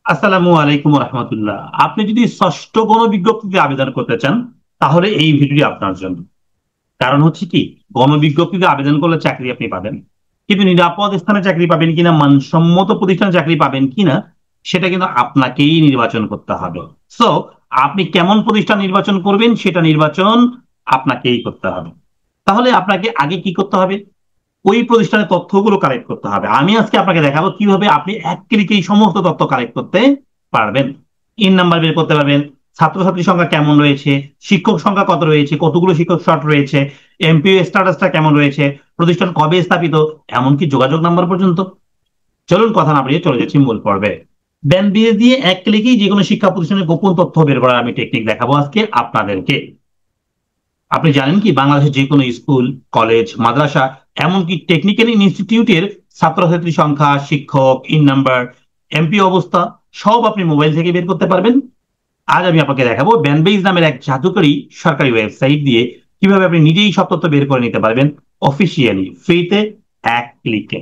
আসসালামু আলাইকুম রহমতুল্লাহ। আপনি যদি ষষ্ঠ গণবিজ্ঞপ্তিতে আবেদন করতে চান তাহলে এই ভিডিওটি আপনার জন্য। কারণ হচ্ছে কি, গণবিজ্ঞপ্তিতে আবেদন করলে চাকরি আপনি পাবেন, কিন্তু নিরাপদ স্থানে চাকরি পাবেন কিনা, মানসম্মত প্রতিষ্ঠানে চাকরি পাবেন কিনা, সেটা কিন্তু আপনাকেই নির্বাচন করতে হবে। সো আপনি কেমন প্রতিষ্ঠান নির্বাচন করবেন সেটা নির্বাচন আপনাকেই করতে হবে। তাহলে আপনাকে আগে কি করতে হবে? ওই প্রতিষ্ঠানের তথ্যগুলো কালেক্ট করতে হবে। আমি আজকে আপনাকে দেখাবো কিভাবে আপনি এক ক্লিকে এই সমস্ত তথ্য কালেক্ট করতে পারবেন। ইন নাম্বার বের করতে পারবেন, ছাত্রছাত্রী সংখ্যা কেমন রয়েছে, শিক্ষক সংখ্যা কত রয়েছে, কতগুলো শিক্ষক শর্ট রয়েছে, এমপিও স্ট্যাটাসটা কেমন রয়েছে, প্রতিষ্ঠান কবে স্থাপিত, এমনকি যোগাযোগ নাম্বার পর্যন্ত। চলুন কথা না বাড়িয়ে চলে যাচ্ছি মূল পর্বে। ব্যান বিএস দিয়ে এক ক্লিকেই যে কোনো শিক্ষা প্রতিষ্ঠানের গোপন তথ্য বের করার আমি টেকনিক দেখাবো আজকে আপনাদেরকে। আপনি জানেন কি, বাংলাদেশের যে কোনো স্কুল, কলেজ, মাদ্রাসা, এমনকি টেকনিক্যাল ইনস্টিটিউটের ছাত্রছাত্রী সংখ্যা, শিক্ষক, ইন নাম্বার, এমপি অবস্থা সব আপনি মোবাইল থেকে বের করতে পারবেন। আজ আমি আপনাকে দেখাবো ব্যানবেইজ নামের এক জাদুকরী সরকারি ওয়েবসাইট দিয়ে কিভাবে আপনি নিজেই সব তথ্য বের করে নিতে পারবেন অফিসিয়ালি, ফ্রিতে, এক ক্লিকে।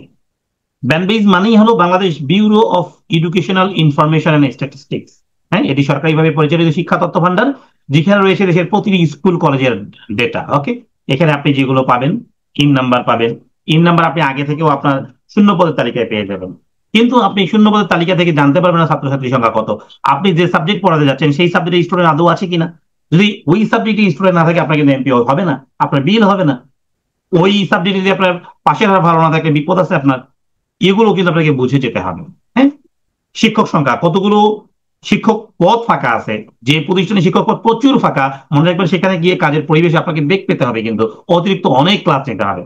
ব্যানবেইজ মানেই হলো Bangladesh bureau of educational information and statistics. হ্যাঁ, এটি সরকারিভাবে পরিচালিত শিক্ষা তথ্য ভান্ডার, যেখানে রয়েছে দেশের প্রতিটি স্কুল কলেজের ডেটা। ওকে, এখানে আপনি যেগুলো পাবেন, ইন নাম্বার পাবেন। ইন নাম্বার আপনি আগে থেকেও আপনার শূন্য পদের তালিকায় পেয়ে যাবেন, কিন্তু আপনি শূন্য পদের তালিকা থেকে জানতে পারবেন না ছাত্রছাত্রী সংখ্যা কত। আপনি যে সাবজেক্ট পড়াতে যাচ্ছেন সেই সাবজেক্টের স্টুডেন্ট আদৌ আছে কিনা। যদি ওই সাবজেক্টে স্টুডেন্ট না থাকে, আপনার কিন্তু এমপিও হবে না, আপনার বিল হবে না। ওই সাবজেক্টে যদি আপনার পাশের হার ভালো না থাকে, বিপদ আছে আপনার। এগুলো কিন্তু আপনাকে বুঝে যেতে হবে। হ্যাঁ, শিক্ষক সংখ্যা কতগুলো, শিক্ষক পদ ফাঁকা আছে, যে প্রতিষ্ঠানে শিক্ষক পদ প্রচুর ফাঁকা, মনে রাখবেন সেখানে গিয়ে কাজের পরিবেশে আপনাকে বেগ পেতে হবে, কিন্তু অতিরিক্ত অনেক ক্লাস নিতে হবে।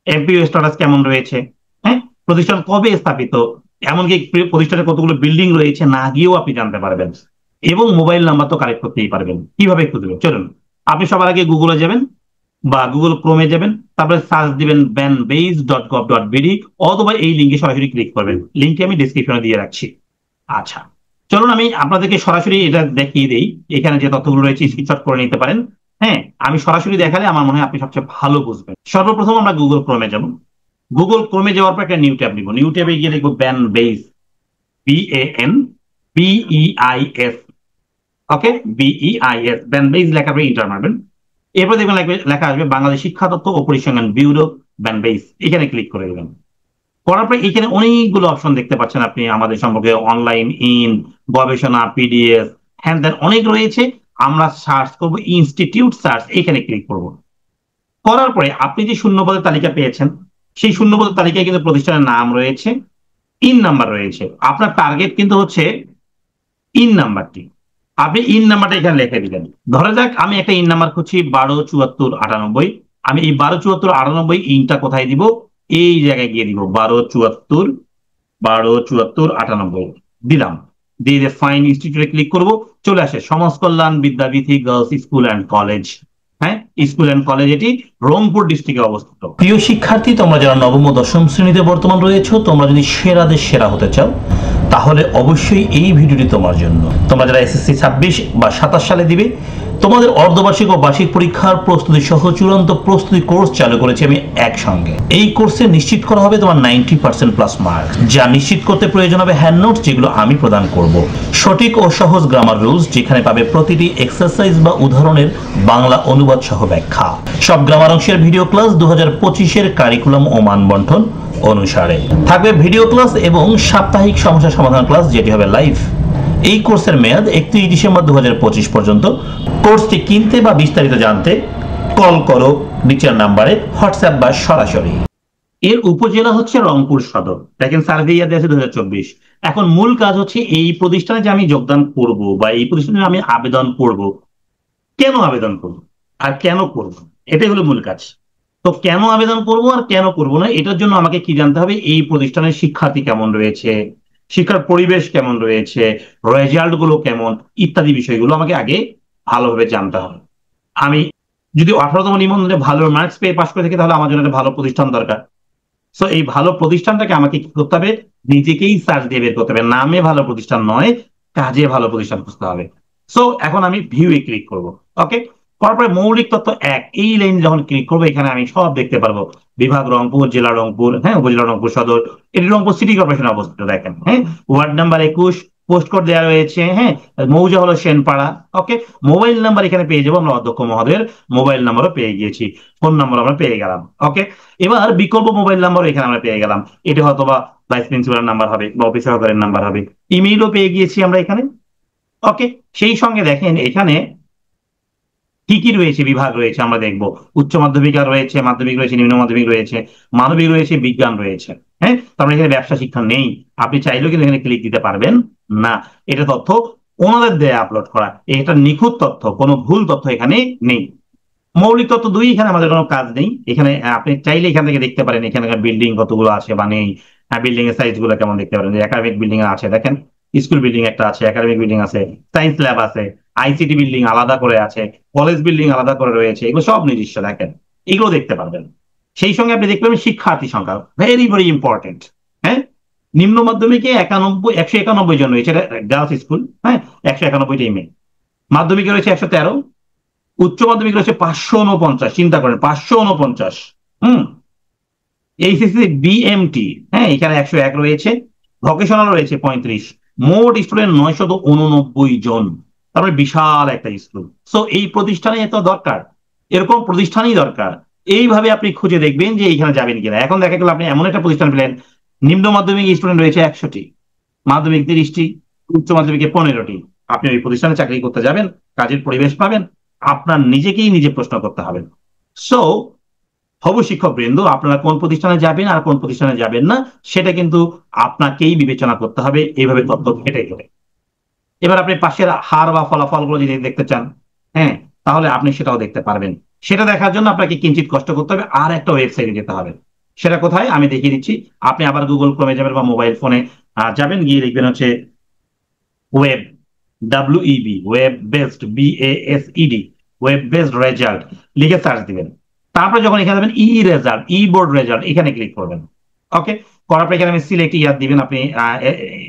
এমপিও স্ট্যাটাস কেমন রয়েছে, হ্যাঁ, প্রতিষ্ঠান কবে স্থাপিত, এমনকি প্রতিষ্ঠানে কতগুলো বিল্ডিং রয়েছে না গিয়েও আপনি জানতে পারবেন। এবং মোবাইল নাম্বার তো কালেক্ট করতেই পারবেন। কিভাবে খুঁজবেন চলুন। আপনি সবার আগে গুগলে যাবেন বা গুগল ক্রোমে যাবেন, তারপরে সার্চ দিবেন banbase.gov.bd, অথবা এই লিঙ্কে সরাসরি ক্লিক করবেন। লিঙ্কটি আমি ডিসক্রিপশনে দিয়ে রাখছি। আচ্ছা, চলুন আমি আপনাদেরকে সরাসরি এটা দেখিয়ে দিই। এখানে যে তথ্যগুলো রয়েছে স্ক্রিনশট করে নিতে পারেন। হ্যাঁ, আমি সরাসরি দেখালে আমার মনে হয় আপনি সবচেয়ে ভালো বুঝবেন। সর্বপ্রথম আমরা গুগল ক্রোমে যাব। গুগল ক্রোমে যাওয়ার পর একটা নিউ ট্যাব নিব। নিউ ট্যাবে গিয়ে লিখবো ব্যানবেইজ, BANBEIS। ওকে, BEIS, ব্যানবেইজ লেখার পরে ইন্টার মারবেন। এরপর দেখবেন লেখা আসবে বাংলাদেশ শিক্ষা তথ্য ও পরিসংখ্যান ব্যুরো, ব্যানবেইজ। এখানে ক্লিক করে দেবেন। করার পরে এখানে অনেকগুলো অপশন দেখতে পাচ্ছেন আপনি আমাদের সম্পর্কে, অনলাইন, ইন, গবেষণা, পিডিএফ, হ্যান ত্যান অনেক রয়েছে। আমরা সার্চ করব ইনস্টিটিউট সার্চ, এখানে ক্লিক করব। করার পরে আপনি যে শূন্যপদের তালিকা পেয়েছেন, সেই শূন্যপদের তালিকায় কিন্তু প্রতিষ্ঠানের নাম রয়েছে, ইন নাম্বার রয়েছে। আপনার টার্গেট কিন্তু হচ্ছে ইন নাম্বারটি। আপনি ইন নাম্বারটা এখানে লিখে দিবেন। ধরা যাক আমি একটা ইন নাম্বার খুঁজছি 127498। আমি এই 127498 ইনটা কোথায় দিব? এই জায়গায় গিয়ে দিব 1274 দিলাম। দিয়ে ফাইন ইনস্টিটিউটে ক্লিক করব। চলে আসে সমাজ কল্যাণ বিদ্যাবিথি গার্লস স্কুল অ্যান্ড কলেজ। হ্যাঁ, স্কুল অ্যান্ড কলেজ, এটি রংপুর ডিস্ট্রিক্টে অবস্থিত। প্রিয় শিক্ষার্থী, তোমরা যারা নবম ও দশম শ্রেণীতে বর্তমান রয়েছে, তোমরা যদি সেরাদের সেরা হতে চাও তাহলে অবশ্যই এই ভিডিওটি তোমার জন্য। তোমরা যারা এসএসসি 26 বা 27 সালে দিবে, তোমাদের অর্ধবার্ষিক ও বার্ষিক পরীক্ষার প্রস্তুতি সহ চূড়ান্ত প্রস্তুতি কোর্স চালু করেছি আমি একসঙ্গে। এই কোর্সে নিশ্চিত করা হবে তোমার 90% প্লাস মার্ক, যা নিশ্চিত করতে প্রয়োজন হবে হ্যান্ড নোটস, যেগুলো আমি প্রদান করব। সঠিক ও সহজ গ্রামার রুলস, যেখানে পাবে প্রতিটি এক্সারসাইজ বা উদাহরণের বাংলা অনুবাদ সহ ব্যাখ্যা। সব গ্রামার অংশের ভিডিও ক্লাস 2025-এর কারিকুলাম ও মানবন্টন অনুসারে থাকবে ভিডিও ক্লাস এবং সাপ্তাহিক সমস্যা সমাধান ক্লাস, যেটি হবে লাইভ। এই কোর্সের মেয়াদ 31 ডিসেম্বর 2025 পর্যন্ত। কোর্সটি কিনতে বা বিস্তারিত জানতে কল করো নিচের নাম্বারে, হোয়াটসঅ্যাপ বা সরাসরি। এর উপজেলা হচ্ছে রংপুর সদর। দেখেন সার্ভে ইয়ার আছে 2024। এখন মূল কাজ হচ্ছে এই প্রতিষ্ঠানে যে আমি যোগদান করব বা এই প্রতিষ্ঠানে আমি আবেদন করব, কেন আবেদন করব আর কেন করব, এটাই হলো মূল কাজ। তো কেন আবেদন করব আর কেন করব না, এটার জন্য আমাকে কি জানতে হবে? এই প্রতিষ্ঠানের শিক্ষার্থী কেমন রয়েছে, শিক্ষার পরিবেশ কেমন রয়েছে, রেজাল্ট গুলো কেমন, ইত্যাদি বিষয়গুলো আমাকে আগে ভালোভাবে জানতে হবে। আমি যদি 18তম নিবন্ধনে ভালো মার্কস পেয়ে পাশ করে থাকি, তাহলে আমার জন্য একটা ভালো প্রতিষ্ঠান দরকার। সো এই ভালো প্রতিষ্ঠানটাকে আমাকে কি করতে হবে? নিজেকেই সার্চ দিয়ে বের করতে হবে। নামে ভালো প্রতিষ্ঠান নয়, কাজে ভালো প্রতিষ্ঠান খুঁজতে হবে। সো এখন আমি ভিউ এ ক্লিক করব। ওকে, তারপরে মৌলিক তথ্য এক, এই লাইন যখন ক্লিক করবো, এখানে আমি সব দেখতে পারবো। বিভাগ রংপুর, জেলা রংপুর, হ্যাঁ, উপজেলা রংপুর সদর, এটি রংপুর সিটি কর্পোরেশন অবস্থিত। দেখেন, হ্যাঁ, ওয়ার্ড নাম্বার 21, পোস্ট কোড দেওয়া রয়েছে, হ্যাঁ, মৌজা হলো সেনপাড়া। ওকে, মোবাইল নাম্বার এখানে পেয়ে যাবো আমরা, অধ্যক্ষ মহোদয়ের মোবাইল নাম্বারও পেয়ে গিয়েছি, ফোন নাম্বার আমরা পেয়ে গেলাম। ওকে, এবার বিকল্প মোবাইল নাম্বার এখানে আমরা পেয়ে গেলাম, এটি হয়তো বা ভাইস প্রিন্সিপালের নাম্বার হবে বা অফিস সহকারীর নাম্বার হবে। ইমেইলও পেয়ে গিয়েছি আমরা এখানে। ওকে, সেই সঙ্গে দেখেন এখানে কি কি রয়েছে, বিভাগ রয়েছে আমরা দেখবো। উচ্চ মাধ্যমিক আর রয়েছে, মাধ্যমিক রয়েছে, নিম্ন মাধ্যমিক রয়েছে, মানবিক রয়েছে, বিজ্ঞান রয়েছে। হ্যাঁ, তারপরে এখানে ব্যবসা শিক্ষা নেই, আপনি চাইলেও কিন্তু এখানে ক্লিক দিতে পারবেন না। এটা তথ্য ওনাদের দেয়া আপলোড করা, এটা নিখুঁত তথ্য, কোনো ভুল তথ্য এখানে নেই। মৌলিক তথ্য দুই, এখানে আমাদের কোনো কাজ নেই। এখানে আপনি চাইলে এখান থেকে দেখতে পারেন এখানকার বিল্ডিং কতগুলো আছে বা নেই, বিল্ডিং এর সাইজ গুলো কেমন দেখতে পারেন। একাডেমিক বিল্ডিং আছে, দেখেন স্কুল বিল্ডিং একটা আছে, একাডেমিক বিল্ডিং আছে, সায়েন্স ল্যাব আছে, আইসিটি বিল্ডিং আলাদা করে আছে, কলেজ বিল্ডিং আলাদা করে রয়েছে, এগুলো সব নিজস্ব, দেখেন এগুলো দেখতে পারবেন। সেই সঙ্গে আপনি দেখতে পাবেন শিক্ষার্থী সংখ্যা, ভেরি ভেরি ইম্পর্টেন্ট। হ্যাঁ, নিম্ন মাধ্যমিকে 191 জন রয়েছে, এটা গার্লস স্কুল, হ্যাঁ, 191টা মেয়ে। মাধ্যমিকে রয়েছে 113, উচ্চ মাধ্যমিক রয়েছে 549, চিন্তা করেন 549। হুম, এইচএসসি বিএমটি, হ্যাঁ, এখানে 101 রয়েছে, ভোকেশনাল রয়েছে 35, মোট স্টুডেন্ট 989 জন, তারপরে বিশাল একটা স্কুল। সো এই প্রতিষ্ঠানে এত দরকার, এরকম প্রতিষ্ঠানই দরকার। এইভাবে আপনি খুঁজে দেখবেন যে এইখানে যাবেন কিনা। এখন দেখা গেল আপনি এমন একটা প্রতিষ্ঠান পেলেন, নিম্ন মাধ্যমিক স্টুডেন্ট রয়েছে 100টি, মাধ্যমিক 30টি, উচ্চ মাধ্যমিকে 15টি। আপনি ওই প্রতিষ্ঠানে চাকরি করতে যাবেন, কাজের পরিবেশ পাবেন, আপনার নিজেকেই নিজে প্রশ্ন করতে হবে। সো হবু শিক্ষক বৃন্দ, আপনারা কোন প্রতিষ্ঠানে যাবেন আর কোন প্রতিষ্ঠানে যাবেন না, সেটা কিন্তু আপনাকেই বিবেচনা করতে হবে, এইভাবে তথ্য ঘেটে ঘেটে। এবার আপনি পাশের হার বা ফলাফল গুলো যদি দেখতে চান, হ্যাঁ, তাহলে আপনি সেটাও দেখতে পারবেন। সেটা দেখার জন্য আপনাকে কিঞ্চিত কষ্ট করতে হবে, আর একটা ওয়েবসাইটে যেতে হবে। সেটা কোথায় আমি দেখিয়ে দিচ্ছি। আপনি আবার গুগল ক্রোমে যাবেন বা মোবাইল ফোনে যাবেন, গিয়ে লিখবেন হচ্ছে web, WEB, web based, BASED, web based result লিখে সার্চ দিবেন। তারপরে যখন এখানে যাবেন রেজাল্ট, বোর্ড রেজাল্ট, এখানে ক্লিক করবেন। ওকে, করার পর এখানে আমি সিলেক্ট ইয়ার দিবেন, আপনি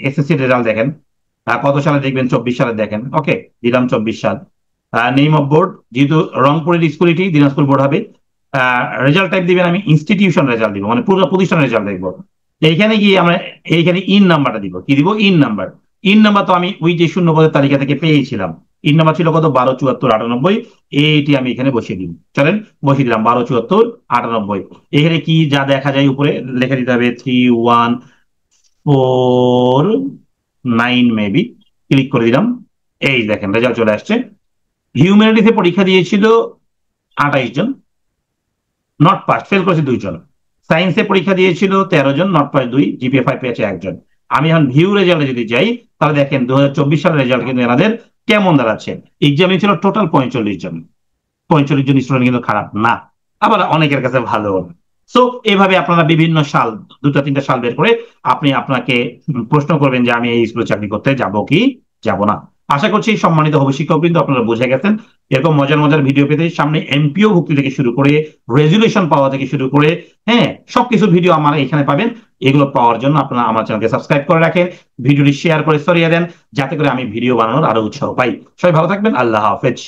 এসএসসি রেজাল্ট দেখেন কত সালে দেখবেন, 24 সালে দেখেন। ওকে, দিলাম 24 সাল। নেম অফ বোর্ড, যেহেতু রংপুরের স্কুল, এটি দিনাজপুর বোর্ড হবে। রেজাল্ট টাইপ দিবেন, আমি ইনস্টিটিউশন রেজাল্ট দিব, মানে পুরো প্রতিষ্ঠানের রেজাল্ট দেখবো। এইখানে গিয়ে আমরা এইখানে ইন নাম্বারটা দিব, কি দিব, ইন নাম্বার। ইন নাম্বার তো আমি ওই যে শূন্য পদের তালিকা থেকে পেয়েছিলাম, ইন নাম্বার ছিল কত, 127498, এইটি আমি এখানে বসিয়ে দিব। চলেন বসিয়ে দিলাম 127498। এখানে কি যা দেখা যায় উপরে লেখা দিতে হবে 3149 মেবি, ক্লিক করে দিলাম। এই দেখেন রেজাল্ট চলে আসছে। হিউম্যানিটিতে পরীক্ষা দিয়েছিল 28 জন, নট পাস, ফেল করেছে 2 জন। সায়েন্সে পরীক্ষা দিয়েছিল 13 জন, নট পাস 2, জিপিএ 5 পেয়েছে 1 জন। আমি এখন ভিউ রেজাল্টে যদি যাই, তাহলে দেখেন 2024 সালের রেজাল্ট কিন্তু এনাদের কেমন দাঁড়াচ্ছে। এক্সামে ছিল টোটাল 45 জন, 45 জন স্টুডেন্ট কিন্তু খারাপ না, আবার অনেকের কাছে ভালো। সো এইভাবে আপনারা বিভিন্ন সাল, 2-3টা সাল বের করে আপনি আপনাকে প্রশ্ন করবেন যে আমি এই স্কুলে চাকরি করতে যাব কি যাব না। আশা করছি সম্মানিত হবে শিক্ষক কিন্তু আপনারা বুঝে গেছেন। এরকম মজার মজার ভিডিও পেতে সামনে এমপিও ভুক্তি থেকে শুরু করে রেজুলেশন পাওয়া থেকে শুরু করে, হ্যাঁ, সবকিছু ভিডিও আমার এখানে পাবেন। এগুলো পাওয়ার জন্য আপনারা আমার চ্যানেলকে সাবস্ক্রাইব করে রাখেন, ভিডিওটি শেয়ার করে ছড়িয়ে দেন, যাতে করে আমি ভিডিও বানানোর আরো উৎসাহ পাই। সবাই ভালো থাকবেন, আল্লাহ হাফেজ।